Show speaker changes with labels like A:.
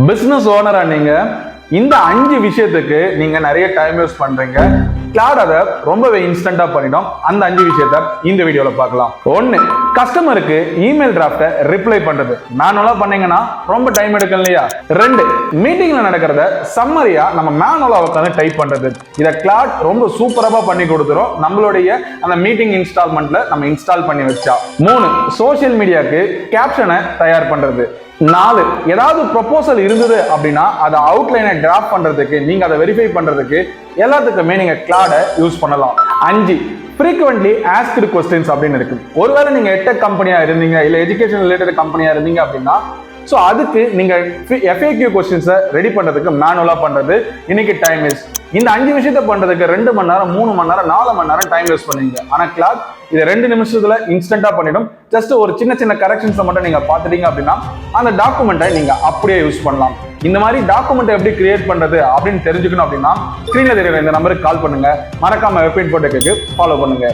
A: Business ஓனரா நீங்க இந்த 5 விஷயத்துக்கு நீங்க நிறைய டைம் யூஸ் பண்றீங்க. கிளாட் அதை ரொம்பவே இன்ஸ்டன்டா பண்ணிடும். அந்த 5 விஷயத்த இந்த வீடியோல பார்க்கலாம். 1, கஸ்டமருக்கு இமெயில் டிராஃப்ட ரிப்ளை பண்றது. மேனுவலா பண்ணீங்கன்னா ரொம்ப டைம் எடுக்கும் இல்லையா? 2, மீட்டிங்ல நடக்கிறத சம்மரியா நம்ம மேனுவலா உட்காந்து டைப் பண்றது. இதை கிளாட் ரொம்ப சூப்பரா பண்ணி கொடுத்துரும். நம்மளுடைய அந்த மீட்டிங் இன்ஸ்டால்மெண்ட்ல நம்ம இன்ஸ்டால் பண்ணி வச்சா. 3, சோசியல் மீடியாக்கு கேப்ஷனை தயார் பண்றது. 4, ஏதாவது ப்ரொபோசல் இருந்தது அப்படின்னா அதை அவுட்லைனை டிராஃப்ட் பண்றதுக்கு, நீங்க அதை வெரிஃபை பண்றதுக்கு எல்லாத்துக்குமே நீங்க கிளாடை யூஸ் பண்ணலாம். 5, frequently asked questions அப்படின்னு இருக்கு. ஒருவேளை நீங்க எட்டெக் கம்பெனியா இருந்தீங்க, இல்ல எஜுகேஷன் ரிலேட்டட் கம்பெனியா இருந்தீங்க அப்படின்னா ஸோ அதுக்கு நீங்க FAQ கொஸ்டின்ஸை ரெடி பண்றதுக்கு மேனுவலா பண்றது இன்னைக்கு டைம் வேஸ்ட். இந்த 5 விஷயத்த பண்றதுக்கு 2 மணி நேரம், 3 மணி நேரம், 4 மணி நேரம் டைம் வேஸ்ட் பண்ணுவீங்க. ஆனா கிளாட் இதை 2 நிமிஷத்துல இன்ஸ்டன்டா பண்ணிடும். ஜஸ்ட் ஒரு சின்ன சின்ன கரெக்ஷன்ஸை மட்டும் நீங்க பார்த்துட்டீங்க அப்படின்னா அந்த டாக்குமெண்ட்டை நீங்க அப்படியே யூஸ் பண்ணலாம். இந்த மாதிரி டாக்குமெண்ட் எப்படி கிரியேட் பண்றது அப்படின்னு தெரிஞ்சுக்கணும் அப்படின்னா ஸ்கிரீன்ல தெரியுற இந்த நம்பருக்கு கால் பண்ணுங்க. மறக்காம வெப் இன்ஃபோடெக்கு ஃபாலோ பண்ணுங்க.